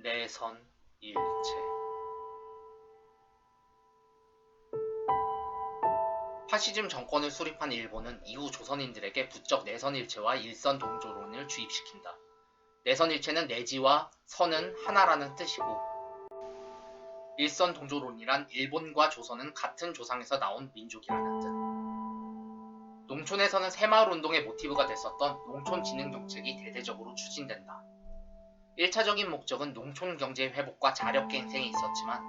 내선일체. 파시즘 정권을 수립한 일본은 이후 조선인들에게 부쩍 내선일체와 일선동조론을 주입시킨다. 내선일체는 내지와 선은 하나라는 뜻이고, 일선동조론이란 일본과 조선은 같은 조상에서 나온 민족이라는 뜻. 농촌에서는 새마을운동의 모티브가 됐었던 농촌진흥정책이 대대적으로 추진된다. 1차적인 목적은 농촌 경제 회복과 자력갱생이 있었지만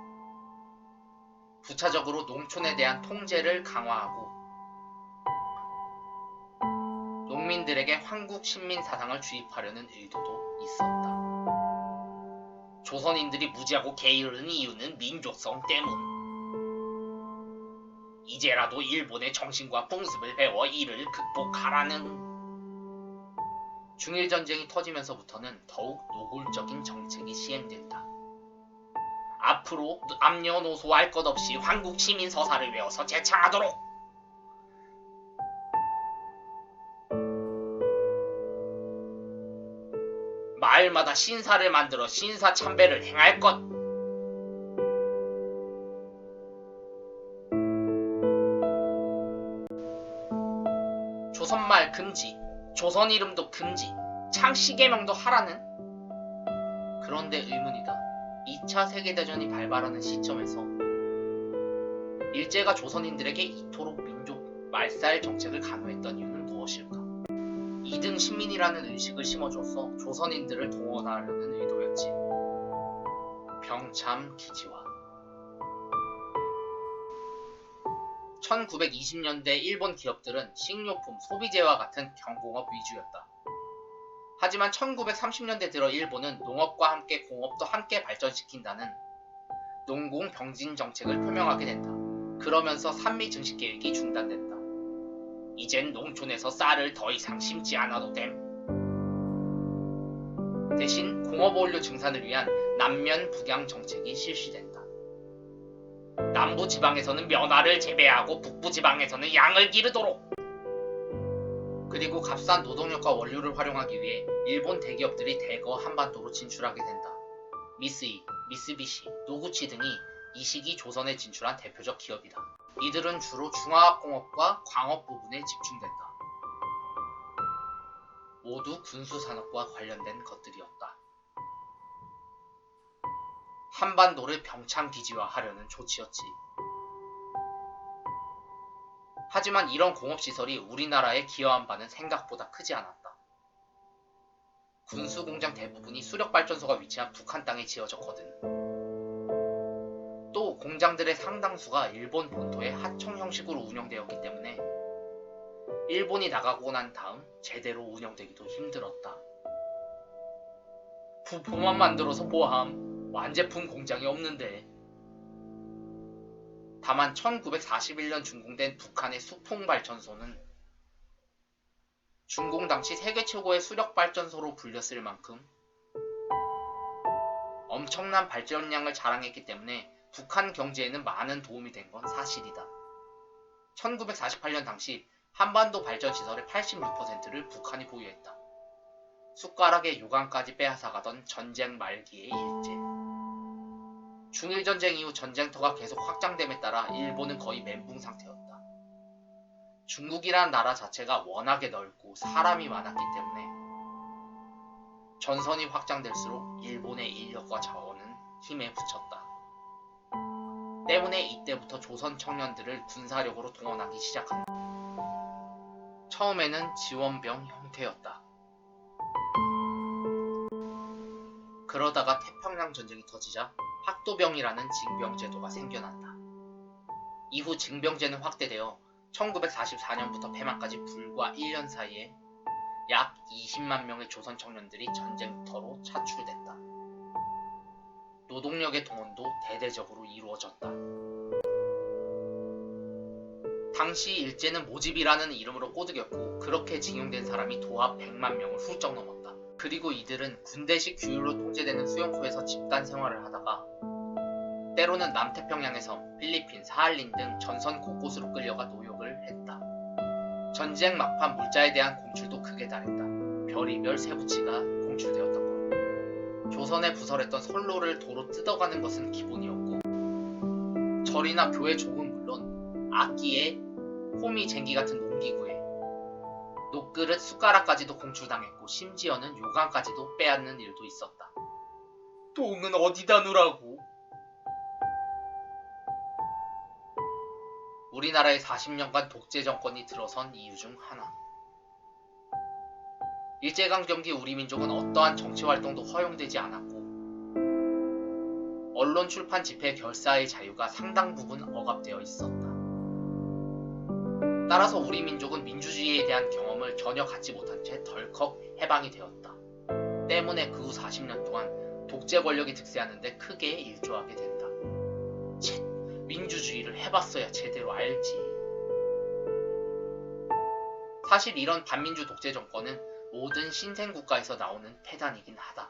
부차적으로 농촌에 대한 통제를 강화하고 농민들에게 황국 신민 사상을 주입하려는 의도도 있었다. 조선인들이 무지하고 게으른 이유는 민족성 때문. 이제라도 일본의 정신과 풍습을 배워 이를 극복하라는. 중일전쟁이 터지면서부터는 더욱 노골적인 정책이 시행된다. 앞으로 남녀노소 할 것 없이 황국 시민 서사를 외워서 제창하도록. 마을마다 신사를 만들어 신사 참배를 행할 것. 조선말 금지, 조선 이름도 금지, 창씨개명도 하라는? 그런데 의문이다. 2차 세계대전이 발발하는 시점에서 일제가 조선인들에게 이토록 민족 말살 정책을 강요했던 이유는 무엇일까? 2등 신민이라는 의식을 심어줘서 조선인들을 동원하려는 의도였지. 병참 기지화. 1920년대 일본 기업들은 식료품, 소비재와 같은 경공업 위주였다. 하지만 1930년대 들어 일본은 농업과 함께 공업도 함께 발전시킨다는 농공병진 정책을 표명하게 된다. 그러면서 산미 증식 계획이 중단된다. 이젠 농촌에서 쌀을 더 이상 심지 않아도 됨. 대신 공업원료 증산을 위한 남면 북양 정책이 실시된다. 남부지방에서는 면화를 재배하고 북부지방에서는 양을 기르도록. 그리고 값싼 노동력과 원료를 활용하기 위해 일본 대기업들이 대거 한반도로 진출하게 된다. 미쓰이, 미쓰비시, 노구치 등이 이 시기 조선에 진출한 대표적 기업이다. 이들은 주로 중화학공업과 광업 부분에 집중된다. 모두 군수산업과 관련된 것들이었다. 한반도를 병창기지화하려는 조치였지. 하지만 이런 공업시설이 우리나라에 기여한 바는 생각보다 크지 않았다. 군수공장 대부분이 수력발전소가 위치한 북한 땅에 지어졌거든. 또 공장들의 상당수가 일본 본토의 하청 형식으로 운영되었기 때문에 일본이 나가고 난 다음 제대로 운영되기도 힘들었다. 부품만 만들어서 뭐함? 완제품 공장이 없는데. 다만 1941년 준공된 북한의 수풍발전소는 준공 당시 세계 최고의 수력발전소로 불렸을 만큼 엄청난 발전량을 자랑했기 때문에 북한 경제에는 많은 도움이 된 건 사실이다. 1948년 당시 한반도 발전시설의 86%를 북한이 보유했다. 숟가락에 요강까지 빼앗아가던 전쟁 말기의 일제. 중일전쟁 이후 전쟁터가 계속 확장됨에 따라 일본은 거의 멘붕 상태였다. 중국이라는 나라 자체가 워낙에 넓고 사람이 많았기 때문에 전선이 확장될수록 일본의 인력과 자원은 힘에 부쳤다. 때문에 이때부터 조선 청년들을 군사력으로 동원하기 시작한다. 처음에는 지원병 형태였다. 그러다가 태평양 전쟁이 터지자 학도병이라는 징병제도가 생겨난다. 이후 징병제는 확대되어 1944년부터 폐막까지 불과 1년 사이에 약 20만 명의 조선 청년들이 전쟁터로 차출됐다. 노동력의 동원도 대대적으로 이루어졌다. 당시 일제는 모집이라는 이름으로 꼬드겼고 그렇게 징용된 사람이 도합 100만 명을 훌쩍 넘었다. 그리고 이들은 군대식 규율로 통제되는 수용소에서 집단 생활을 하다가 때로는 남태평양의 섬, 필리핀, 사할린 등 전선 곳곳으로 끌려가 노역을 했다. 전쟁 막판 물자에 대한 공출도 극에 달했다. 별의별 세부치가 공출되었던 것. 조선에 부설했던 선로를 도로 뜯어가는 것은 기본이었고, 절이나 교회 족은 물론 악기에 호미, 쟁기 같은 농기구에 녹그릇, 숟가락까지도 공출당했고, 심지어는 요강까지도 빼앗는 일도 있었다. 똥은 어디다 누라고? 우리나라의 40년간 독재 정권이 들어선 이유 중 하나. 일제강점기 우리 민족은 어떠한 정치활동도 허용되지 않았고, 언론, 출판, 집회, 결사의 자유가 상당 부분 억압되어 있었다. 따라서 우리 민족은 민주주의에 대한 경험을 전혀 갖지 못한 채 덜컥 해방이 되었다. 때문에 그 후 40년 동안 독재 권력이 득세하는데 크게 일조하게 된다. 쳇, 민주주의를 해봤어야 제대로 알지. 사실 이런 반민주 독재 정권은 모든 신생국가에서 나오는 폐단이긴 하다.